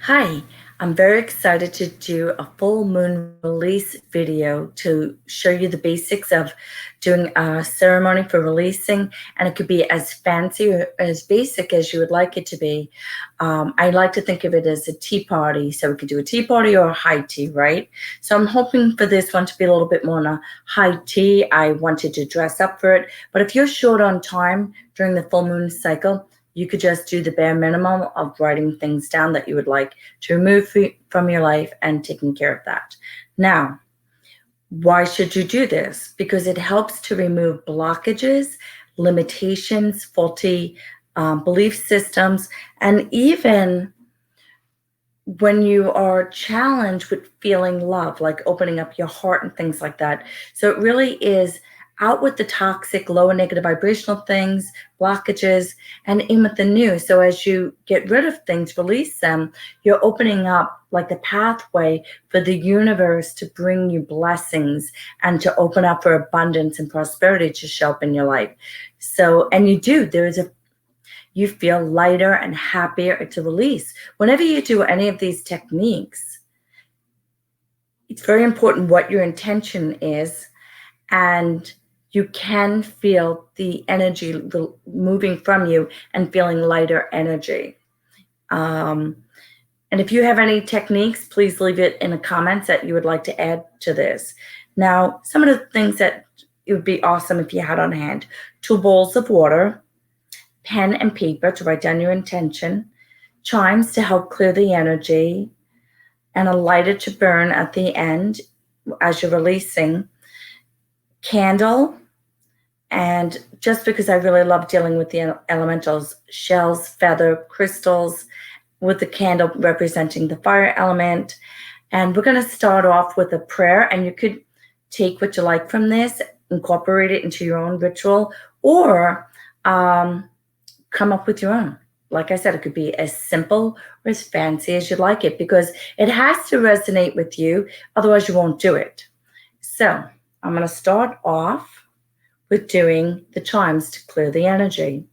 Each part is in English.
Hi, I'm very excited to do a full moon release video to show you the basics of doing a ceremony for releasing, and it could be as fancy or as basic as you would like it to be. I like to think of it as a tea party, so we could do a tea party or a high tea, right? So I'm hoping for this one to be a little bit more on a high tea. I wanted to dress up for it, but if you're short on time during the full moon cycle, you could just do the bare minimum of writing things down that you would like to remove from your life and taking care of that. Now, why should you do this? Because it helps to remove blockages, limitations, faulty belief systems, and even when you are challenged with feeling love, like opening up your heart and things like that. So it really is out with the toxic, low and negative vibrational things, blockages, and in with the new. So as you get rid of things, release them, you're opening up like the pathway for the universe to bring you blessings and to open up for abundance and prosperity to show up in your life. So, and you do, you feel lighter and happier to release. Whenever you do any of these techniques, it's very important what your intention is, and you can feel the energy moving from you and feeling lighter energy. And if you have any techniques, please leave it in the comments that you would like to add to this. Now, some of the things that it would be awesome if you had on hand: 2 bowls of water, pen and paper to write down your intention, chimes to help clear the energy, and a lighter to burn at the end as you're releasing, candle, and just because I really love dealing with the elementals, shells, feather, crystals, with the candle representing the fire element. And we're going to start off with a prayer, and you could take what you like from this, incorporate it into your own ritual, or come up with your own. Like I said, it could be as simple or as fancy as you like it, because it has to resonate with you. Otherwise, you won't do it. So I'm going to start off with doing the chimes to clear the energy.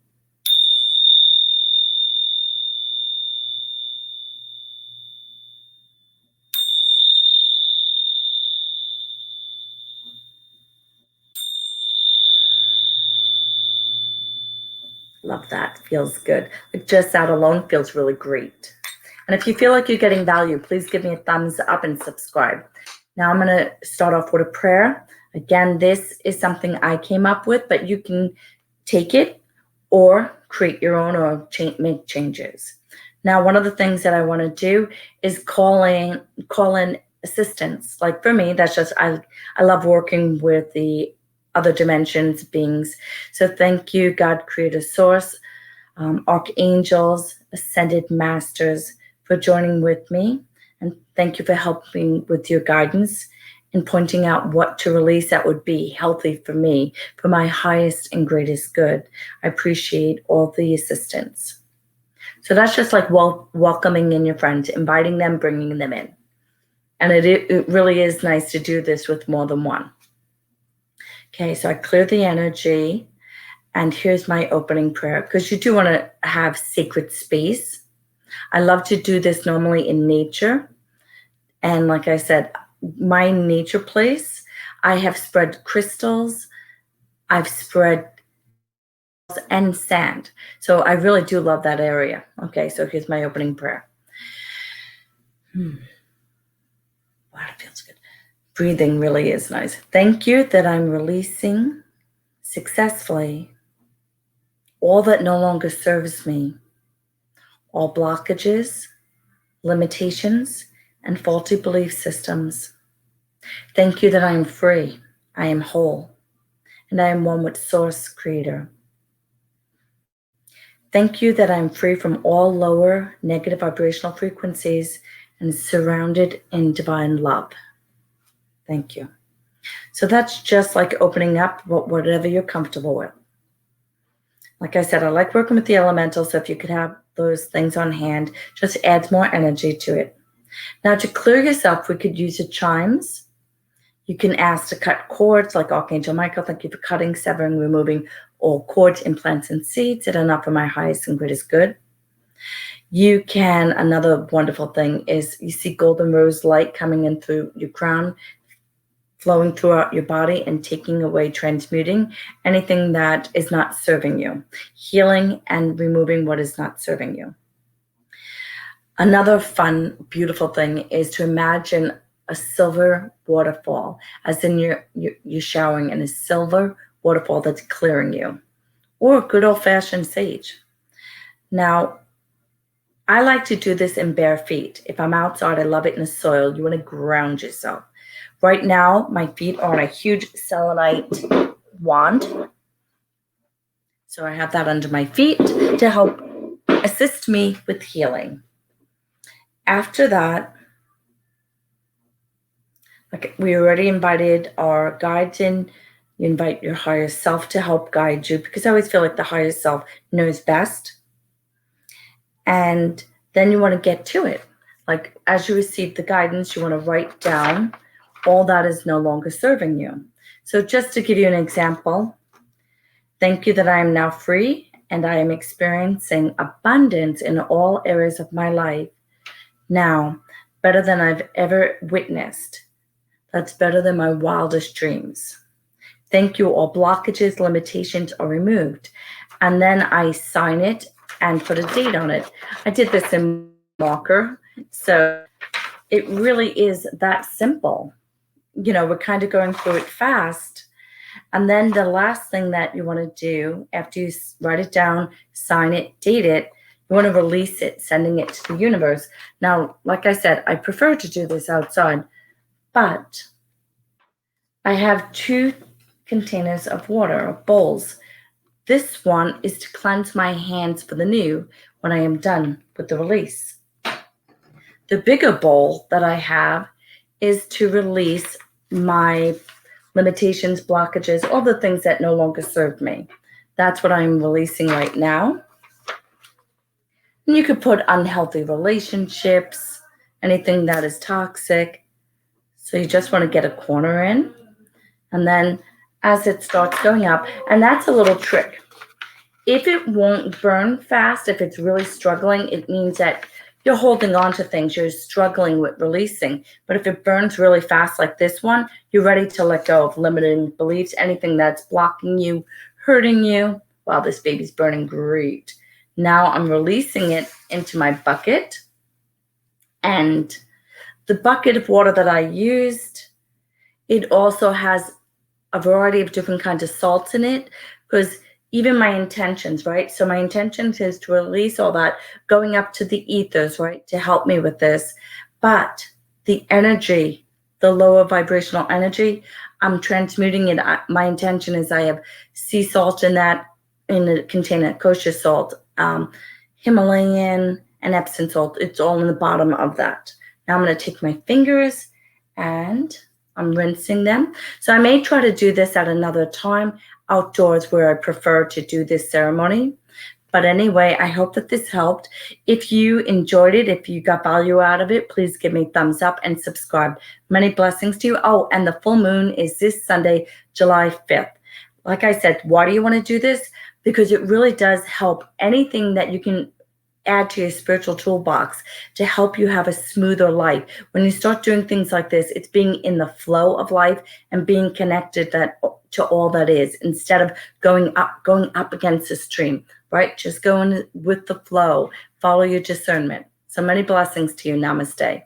Love that. Feels good. Like just that alone feels really great. And if you feel like you're getting value, please give me a thumbs up and subscribe. Now I'm going to start off with a prayer. Again, this is something I came up with, but you can take it or create your own or make changes. Now, one of the things that I want to do is call in assistance. Like for me, that's just, I love working with the other dimensions, beings. So thank you, God, Creator, Source, archangels, ascended masters, for joining with me. And thank you for helping with your guidance and pointing out what to release that would be healthy for me, for my highest and greatest good. I appreciate all the assistance. So that's just like welcoming in your friends, inviting them, bringing them in. And it really is nice to do this with more than one. Okay, so I clear the energy, and here's my opening prayer, because you do want to have sacred space. I love to do this normally in nature. And like I said, my nature place, I have spread crystals, I've spread and sand. So I really do love that area. Okay, so here's my opening prayer. Wow, it feels good. Breathing really is nice. Thank you that I'm releasing successfully all that no longer serves me, all blockages, limitations, and faulty belief systems. Thank you that I am free, I am whole, and I am one with Source, Creator. Thank you that I'm free from all lower negative vibrational frequencies and surrounded in divine love. Thank you. So that's just like opening up whatever you're comfortable with. Like I said, I like working with the elementals, so if you could have those things on hand, just adds more energy to it. Now, to clear yourself, we could use the chimes. You can ask to cut cords, like Archangel Michael. Thank you for cutting, severing, removing all cords, implants, and seeds that are not for my highest and greatest good. You can, another wonderful thing is you see golden rose light coming in through your crown, flowing throughout your body and taking away, transmuting anything that is not serving you, healing and removing what is not serving you. Another fun, beautiful thing is to imagine a silver waterfall, as in you're showering in a silver waterfall that's clearing you, or good old-fashioned sage. Now, I like to do this in bare feet. If I'm outside, I love it in the soil. You want to ground yourself. Right now, my feet are on a huge selenite wand. So I have that under my feet to help assist me with healing. After that, we already invited our guides in. You invite your higher self to help guide you, because I always feel like the higher self knows best. And then you want to get to it. Like, as you receive the guidance, you want to write down all that is no longer serving you. So just to give you an example, thank you that I am now free and I am experiencing abundance in all areas of my life now, better than I've ever witnessed. That's better than my wildest dreams. Thank you, all blockages, limitations are removed. And then I sign it and put a date on it. I did this in marker, so it really is that simple. You know, we're kind of going through it fast. And then the last thing that you want to do after you write it down, sign it, date it, you want to release it, sending it to the universe. Now, like I said, I prefer to do this outside, but I have 2 containers of water, or bowls. This one is to cleanse my hands for the new when I am done with the release. The bigger bowl that I have is to release my limitations, blockages, all the things that no longer serve me. That's what I'm releasing right now. And you could put unhealthy relationships, anything that is toxic. So you just want to get a corner in. And then as it starts going up, and that's a little trick. If it won't burn fast, if it's really struggling, it means that you're holding on to things, you're struggling with releasing. But if it burns really fast like this one, you're ready to let go of limiting beliefs, anything that's blocking you, hurting you. Wow, this baby's burning great. Now I'm releasing it into my bucket. And the bucket of water that I used, it also has a variety of different kinds of salts in it, because even my intentions, right? So my intentions is to release all that, going up to the ethers, right, to help me with this. But the energy, the lower vibrational energy, I'm transmuting it. My intention is I have sea salt in that, in a container, kosher salt, Himalayan, and Epsom salt. It's all in the bottom of that. Now I'm going to take my fingers and I'm rinsing them. So I may try to do this at another time outdoors where I prefer to do this ceremony. But anyway, I hope that this helped. If you enjoyed it, if you got value out of it, please give me a thumbs up and subscribe. Many blessings to you. Oh, and the full moon is this Sunday, July 5th. Like I said, why do you want to do this? Because it really does help anything that you can add to your spiritual toolbox to help you have a smoother life. When you start doing things like this, it's being in the flow of life and being connected to all that is, instead of going up against the stream, right? Just going with the flow, follow your discernment. So many blessings to you. Namaste.